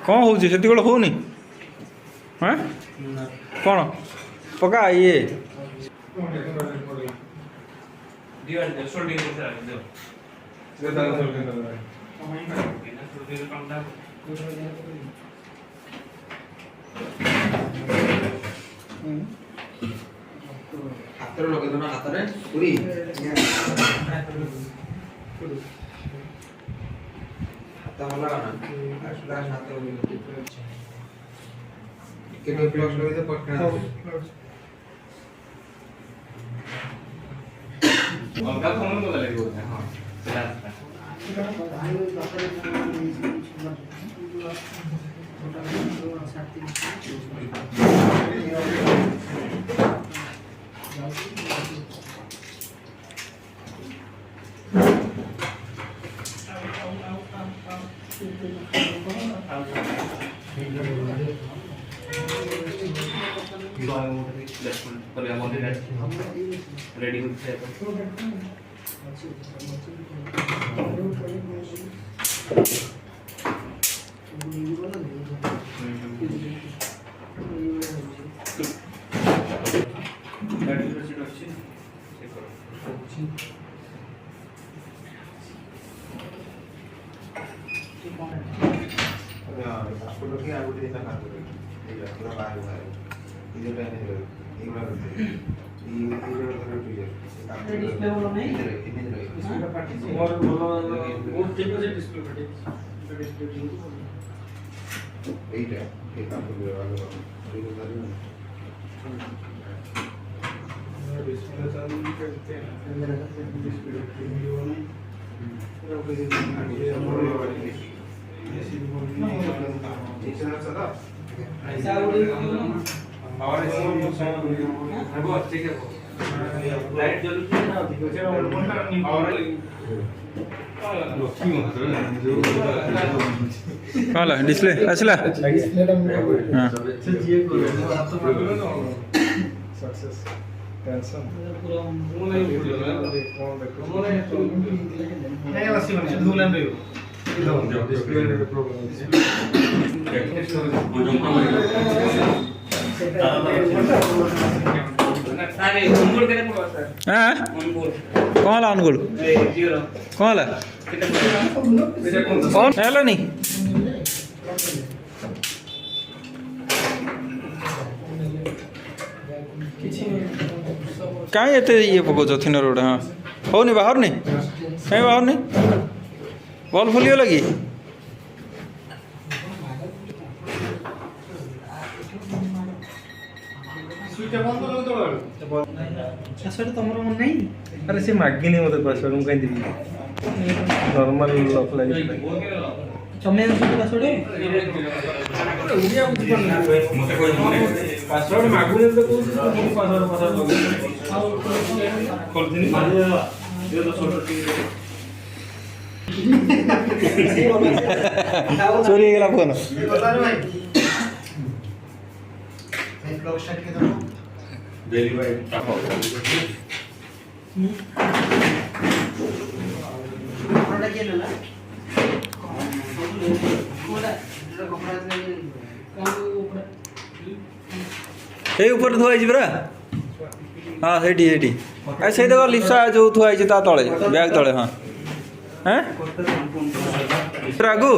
କ'ଣ ହେଉଛି ସେତିକି ବେଳେ ହେଉନି? ହଁ କ'ଣ ପକା ଇଏ ହାତରେ ଲଗେଇଦେବ ହାତରେ ପୁରୀ ହାତ ଭଲ ନା ହାତ ଟିକେ ପ୍ଲସ୍ ଲଗେଇଦେ ପଟକା ଅଲଗା ଫୋନ ତ ଲାଗିବ ହଁ रेडी ହେଲା ଡିସପ୍ଲେ ଆସିଲା କ'ଣ ହେଲା ଅନୁଗୁଳ କ'ଣ ହେଲା ହେଲାନି କାହିଁ ଏତେ ଇଏ ପକାଉଛ ଥିନର ଗୋଟେ ହଁ ହେଉନି ବାହାରୁନି କାହିଁ ବାହାରୁନି ବଲ୍ ଫୁଲିଗଲା କି ପାସୱାର୍ଡ ତମର ମନେ ନାହିଁ? ଆରେ ସେ ମାଗିନି ମୋତେ ପାସୱାର୍ଡ ମୁଁ କାହିଁ ଦେବି ନର୍ମାଲ ଲକ୍ ଲାଗିଥିଲା ତମେ ପାସୱାର୍ଡ ପାସୱାର୍ଡ ମାଗୁନି ତ କହୁଛି ପାସୱାର୍ଡ କରିଦିନି ଚୋରି ହେଇଗଲା ଫୋନ ସେଇ ଉପରେ ଥୁଆ ହେଇଛି ପରା ହଁ ସେଇଠି ସେଇଠି ସେଇ ଦେଖ ଲିପ୍ସା ଯେଉଁ ଥୁଆ ହେଇଛି ତା ତଳେ ବ୍ୟାଗ୍ ତଳେ ହଁ ହଁ ଆଗୁ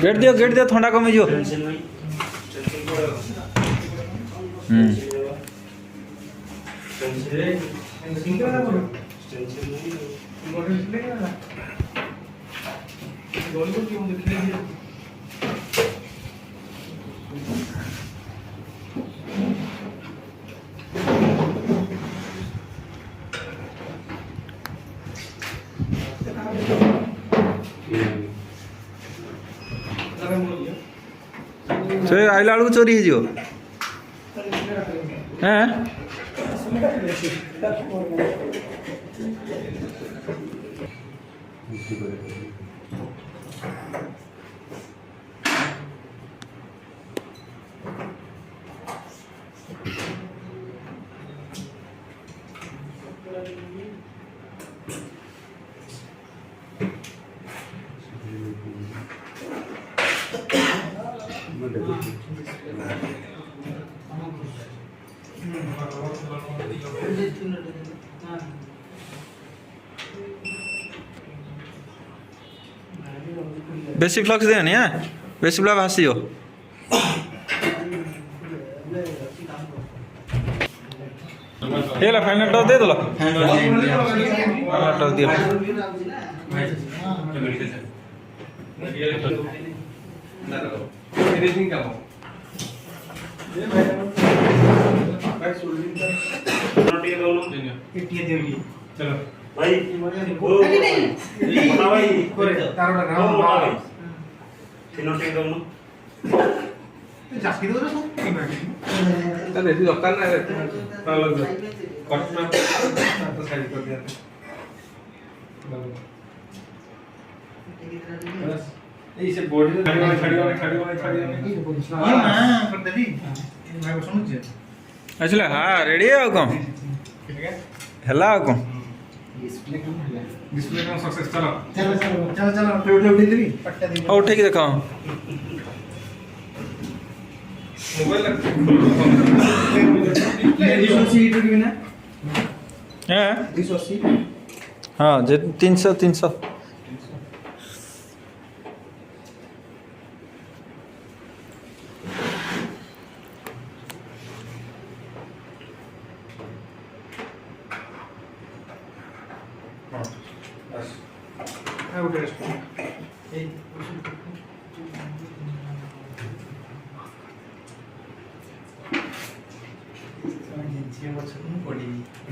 गेट दियो थंडा कमिजो से आइला बेलू चोरी हो बेसी फ्लक्स देनी है बेसी ब्ला भासी हो ये ला फाइनल टच दे दो फाइनल टच दियो फिनिशिंग का हो चलो भाई बना भाई तारोटा नाम भाई तीनोटी दोनों जास्ती दो ना अरे ये दरकार ना रे पालो कट में तो साइड कर दिया बस ये से बॉडी छड़ी वाले ये मां कर देली मैं सुनु जे अच्छा हाँ रेडी है कौन हेला कौन डिस्प्ले का सक्सेस चलो पे उठे देबी पट्टा दे और उठे के देखो मोबाइल हैं हाँ जे 300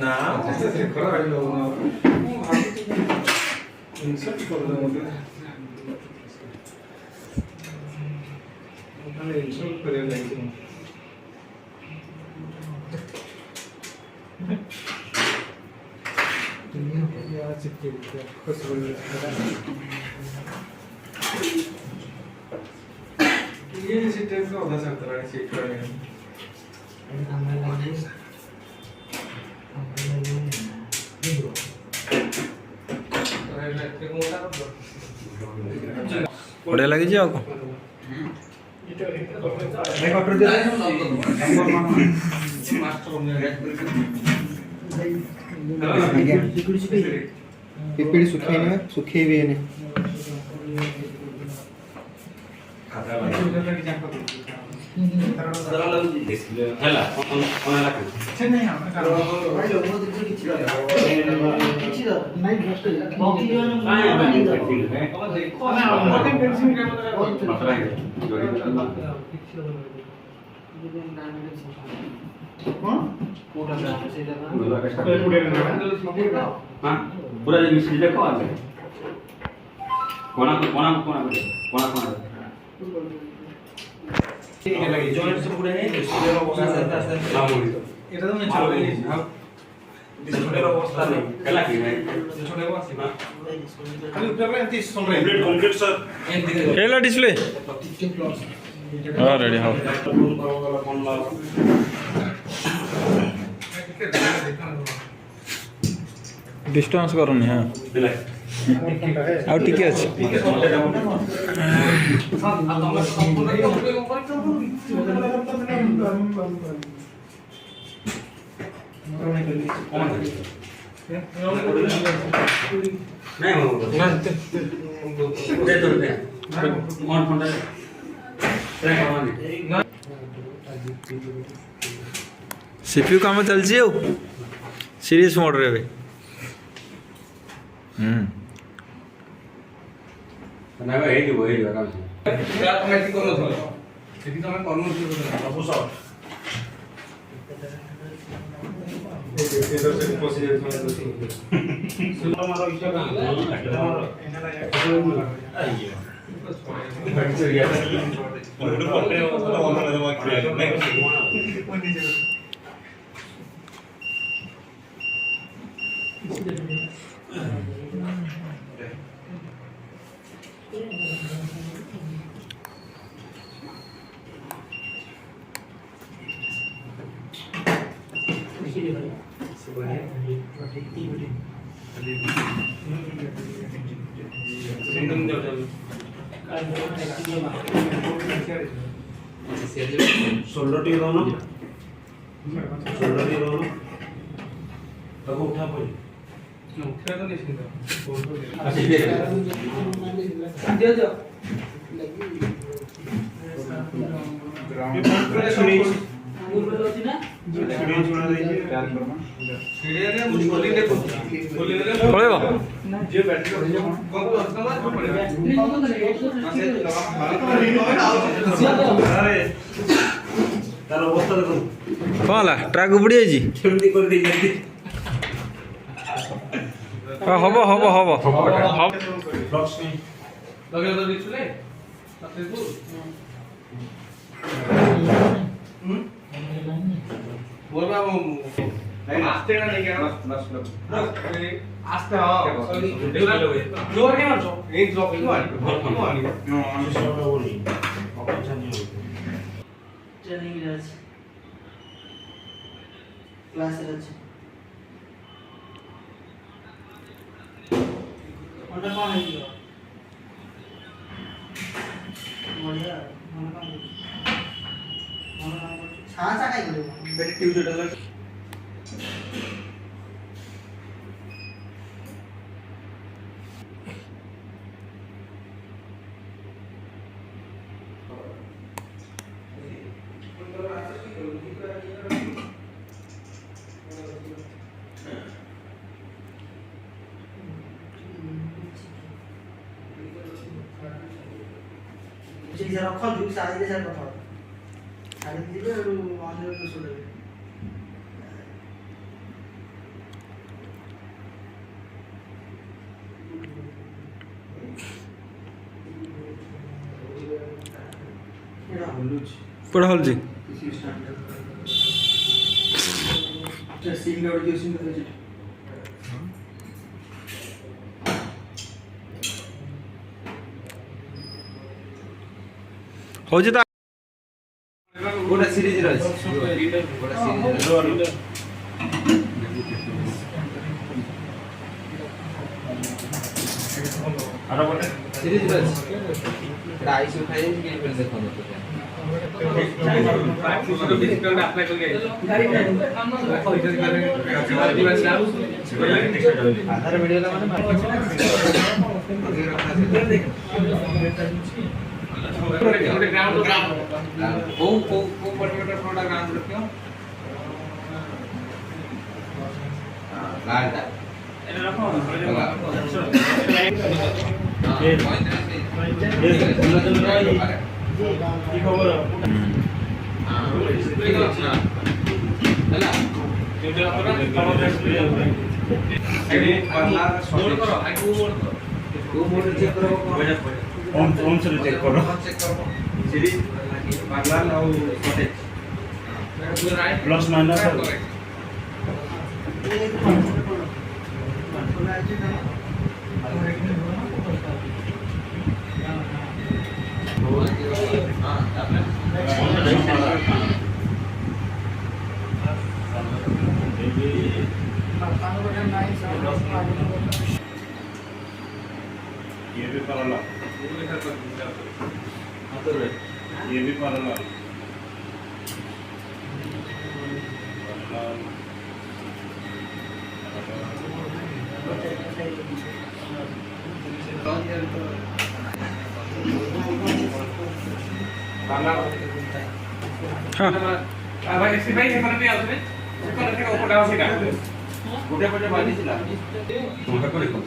ना ऐसे खरा है लोग ना इंसर्ट कर दो मुझे मैंने इंसर्ट कर दिया नहीं दुनिया यार चिपके दिया खुश हो ये सिस्टम का होता सकता है चेक करने बढ़िया लगी जी आपको पिपड़ी सुखे भी है ହେଲା କଣ ହେଲା କିଛି ନାହିଁ ଆମେ କାରଣ ଭାଇ ଲୋକ କିଛି କିଛି କିଛି ନାଇଁ ଜଷ୍ଟ ବାକି ଜଣ ନାଇଁ ଦେଖ ଆମେ ଆମ ପେନ୍ସିଲ କାମ ମାତ୍ରା କଣ କୋଟା ସେଇଟା ହଁ ପୁରା ମିଶି ଦେଖ ଆଲେ କୋଣା ये लगे जॉइंट से पूरे है डिस्प्ले रो अवस्था ना मोड़ी এটা তো চলে গেছে हां डिस्प्ले रो अवस्था नहीं कला की है छोटे को आसी खाली ऊपर में 30 सुन रहे कंप्लीट सर हेला डिस्प्ले हाँ रेडी हाँ डिस्टेंस करूनी हाँ ଆଉ ଟିକେ ଅଛି नहीं हो दे दो दे कौन फोन है सीपीयू काम चलछि हो सीरीज मोड रे बे ना भाई ये वो ही लगा क्या ऑटोमेटिक करो थोड़ा सेठी तो मैं करनो छी सब सब इधर से प्रोसीजर में सुनो मारो इच्छा का शोल्डर टी दोनों शोल्डर टी दोनों तब उठा पड़ी उठा तो नहीं अच्छा ये दियो दियो सुनी आंगुल पे होती ना सुनी सुना दीजिए प्यार करना सीढ़ी ने कुछ बोली देखो बोली ने ପଳେଇବ जे बैटरी कौन को कस्टमर को पड़ेगा अरे तार अवस्था देखो କ'ଣ ହେଲା ଟ୍ରାକ୍ ବୁଡ଼ି ଯାଇଛି କେମିତି କରି ଦେଇ ଯାଇଛନ୍ତି ହବ ହବ ହବ ବ୍ଲକ୍ସ नहीं लगे तो दिखले फेसबुक बोल रहा हूं आस्ते ना नहीं क्या आस्ते हां जोर के मारছো এই জব কি মারি ट्रेनिंग আছে ক্লাস আছে ওটা কোন হইলো বড়িয়া মনে কাম ছাছা কাই করব बेटी ट्यूजडे डॉलर जे रखନ୍ତୁ ସାଇରେ ସାର କଥା ସାଇରେ ଯିବେ ଆଉ ଅନ୍ୟ ଲୋକ ଶୁଣିବେ ଏଟା ହଲୁଛି ପଢ଼ା ହଲଛି କିଛି ଷ୍ଟାର୍ଟ ଟେ ସିଗ୍ନଲ ଗୋଟେ ସିଗ୍ନଲ ଅଛି ହେଉଛି ତ गोटा सीरीज रे गोटा सीरीज आरो बोले सीरीज रे एटा आईसी उठाई के फिर देखो तो डिस्काउंट अप्लाई कर गए आधार वीडियो ला माने ग्राउंड को पर्टिकुलर प्रोडक्ट ग्राउंड रखियो लालटा एने रखो की खबर हां ହେଲା ଯୋଉଟା ଆପଣ ଏଠି ବାଲା ମୋड କର ଆଗୁ ମୋड କର को मोड चेक करो ऑन से चेक करो चेक करो सीरीज पार्लर और कॉटेज राइट प्लस माइनस ये भी parallel ये भी parallel हाँ भाई ऐसे भाई ये नहीं आउट में इसको रखे ऊपर डाउन से काट गोटे गोटे बाजी छिला तुमका करे को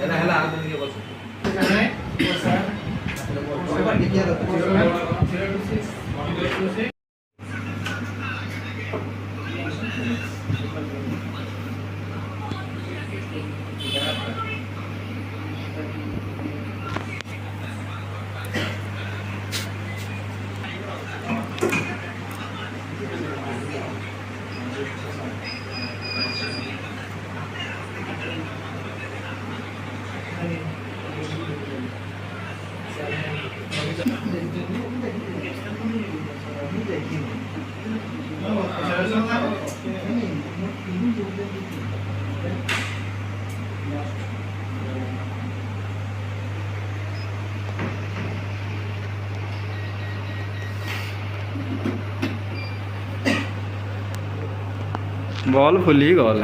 एला हला आ दिन के बस बॉल फुली गल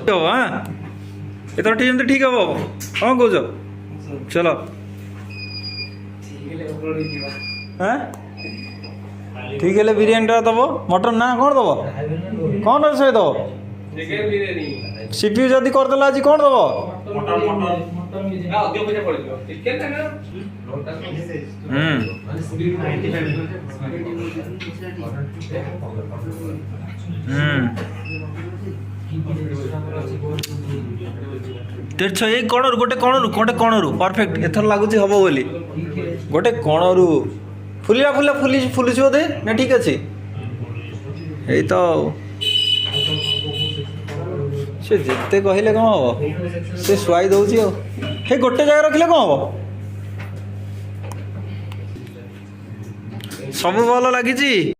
हाँ एथर ठीक ठीक हम कौन कौच चलो हाँ ठीक है बिरियानी दब मटन ना कौन दब कौन रोषे दब चिकन बिरयानी सीपीयू जदि करदेला आज कौन दब मटन मटन आ अधिक पैसा पड़ियो चिकन ना तेरछ ये कणरू गोटे कणरू परफेक्ट एथर लगुच हम बोली गोटे कणरू फुलिया फुलिया फुलुच बोधे ना ठीक अच्छे यही तो से जिते कहले कौन हम से शुआई दौची हे गोटे जगह रखिले कौन हम सब भल लगी